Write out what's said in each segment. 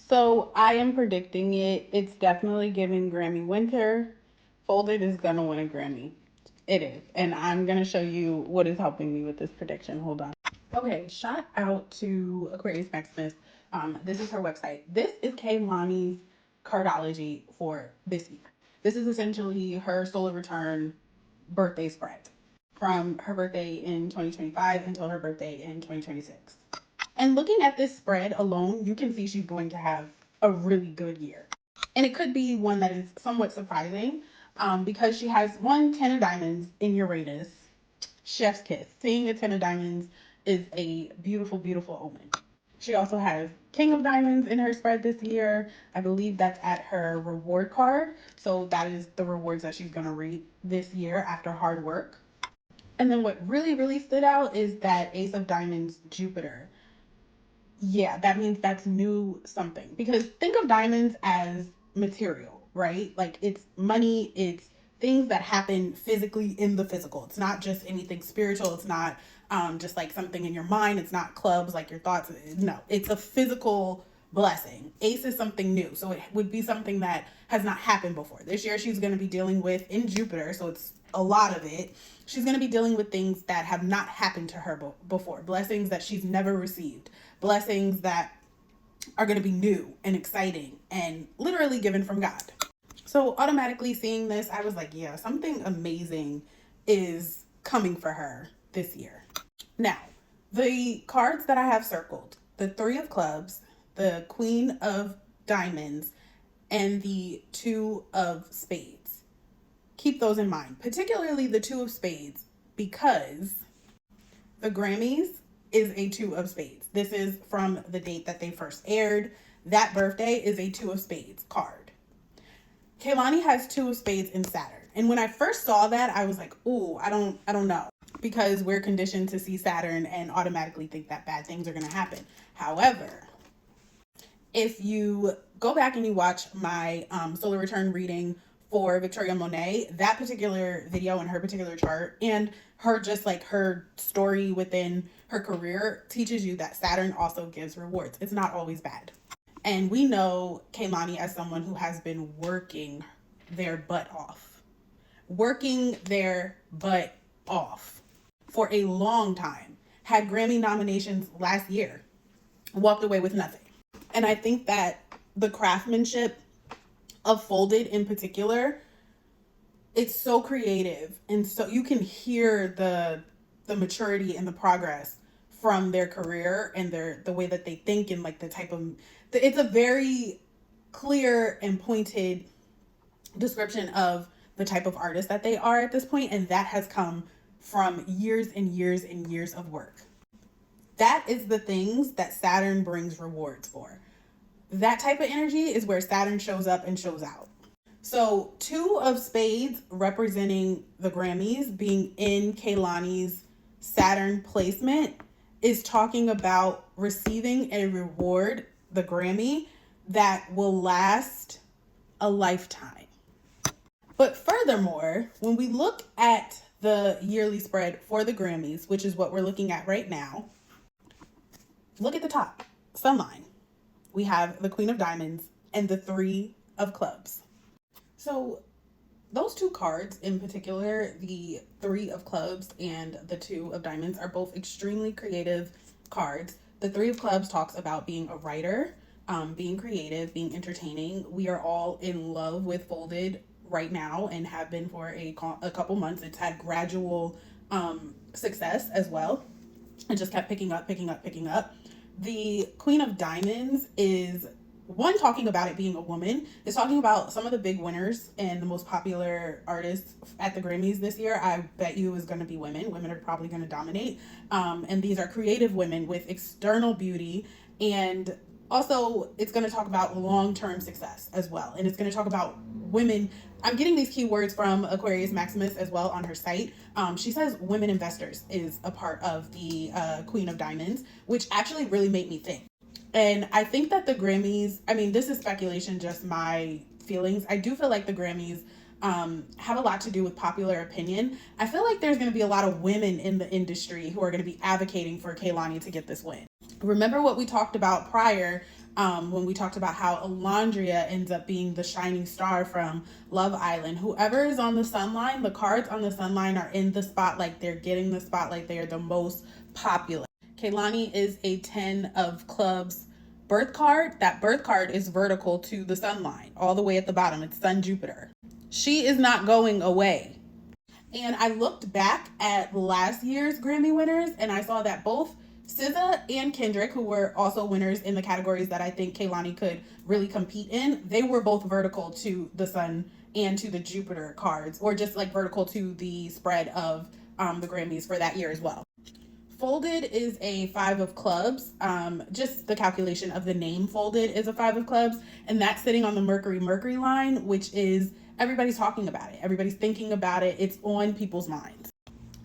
So I am predicting it. It's definitely giving Grammy winter. Folded is gonna win a Grammy. It is. And I'm gonna show you what is helping me with this prediction. Hold on. Okay, shout out to Aquarius Maximus. This is her website. This is Kehlani's Cardology for this year. This is essentially her solar return birthday spread from her birthday in 2025 until her birthday in 2026. And looking at this spread alone, you can see she's going to have a really good year. And it could be one that is somewhat surprising because she has one 10 of diamonds in Uranus. Chef's kiss. Seeing a 10 of diamonds is a beautiful, beautiful omen. She also has King of Diamonds in her spread this year. I believe that's at her reward card. So that is the rewards that she's going to reap this year after hard work. And then what really, really stood out is that Ace of Diamonds Jupiter. Yeah, that means that's new something. Because think of diamonds as material, right? Like it's money, it's things that happen physically in the physical. It's not just anything spiritual. It's not just like something in your mind. It's not clubs like your thoughts. No, it's a physical blessing. Ace is something new. So it would be something that has not happened before. This year she's going to be dealing with in Jupiter. So it's a lot of it. She's going to be dealing with things that have not happened to her before, blessings that she's never received, blessings that are going to be new and exciting and literally given from God. So automatically seeing this, I was like, yeah, something amazing is coming for her this year. Now, the cards that I have circled, the Three of Clubs, the Queen of Diamonds, and the Two of Spades. Keep those in mind, particularly the Two of Spades, because the Grammys is a Two of Spades. This is from the date that they first aired. That birthday is a Two of Spades card. Kehlani has Two of Spades in Saturn. And when I first saw that, I was like, ooh, I don't know. Because we're conditioned to see Saturn and automatically think that bad things are going to happen. However, if you go back and you watch my solar return reading for Victoria Monet, that particular video and her particular chart and her just like her story within her career teaches you that Saturn also gives rewards. It's not always bad. And we know Kehlani as someone who has been working their butt off. Working their butt off for a long time. Had Grammy nominations last year. Walked away with nothing. And I think that the craftsmanship of Folded in particular, it's so creative. And so you can hear the maturity and the progress from their career and the way that they think and like the type of, it's a very clear and pointed description of the type of artist that they are at this point. And that has come from years and years and years of work. That is the things that Saturn brings rewards for. That type of energy is where Saturn shows up and shows out. So Two of Spades representing the Grammys being in Kehlani's Saturn placement is talking about receiving a reward, the Grammy, that will last a lifetime. But furthermore, when we look at the yearly spread for the Grammys, which is what we're looking at right now, look at the top, Sunline. We have the Queen of Diamonds and the Three of Clubs. So those two cards in particular, the Three of Clubs and the Two of Diamonds, are both extremely creative cards. The Three of Clubs talks about being a writer, being creative, being entertaining. We are all in love with Folded right now and have been for a couple months. It's had gradual success as well. It just kept picking up. The Queen of Diamonds is one, talking about it being a woman. It's talking about some of the big winners and the most popular artists at the Grammys this year. I bet you is going to be women. Women are probably going to dominate. And these are creative women with external beauty. And also it's going to talk about long-term success as well. And it's going to talk about women. I'm getting these keywords from Aquarius Maximus as well on her site. She says women investors is a part of the Queen of Diamonds, which actually really made me think. And I think that the Grammys, I mean, this is speculation, just my feelings. I do feel like the Grammys have a lot to do with popular opinion. I feel like there's going to be a lot of women in the industry who are going to be advocating for Kehlani to get this win. Remember what we talked about prior when we talked about how Alondria ends up being the shining star from Love Island. Whoever is on the sun line, the cards on the sun line are in the spotlight. They're getting the spotlight. They are the most popular. Kehlani is a 10 of clubs birth card. That birth card is vertical to the sun line, all the way at the bottom. It's Sun Jupiter. She is not going away. And I looked back at last year's Grammy winners, and I saw that both SZA and Kendrick, who were also winners in the categories that I think Kehlani could really compete in, they were both vertical to the Sun and to the Jupiter cards, or just like vertical to the spread of the Grammys for that year as well. Folded is a 5 of clubs. Just the calculation of the name Folded is a 5 of clubs, and that's sitting on the Mercury line, which is everybody's talking about it. Everybody's thinking about it. It's on people's minds.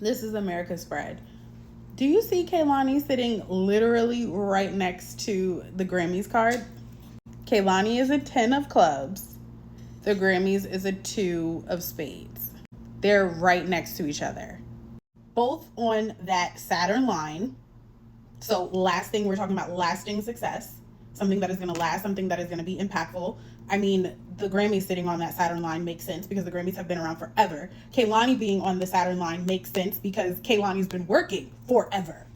This is America's spread. Do you see Kehlani sitting literally right next to the Grammys card? Kehlani is a 10 of clubs. The Grammys is a 2 of spades. They're right next to each other. Both on that Saturn line. So lasting, we're talking about lasting success. Something that is going to last, something that is going to be impactful. I mean, the Grammys sitting on that Saturn line makes sense because the Grammys have been around forever. Kehlani being on the Saturn line makes sense because Kehlani's been working forever.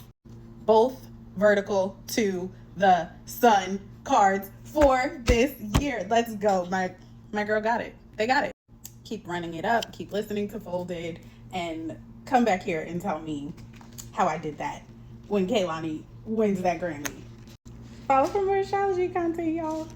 Both vertical to the sun cards for this year. Let's go. My girl got it. They got it. Keep running it up. Keep listening to Folded and come back here and tell me how I did that when Kehlani wins that Grammy. Follow for more astrology content, y'all.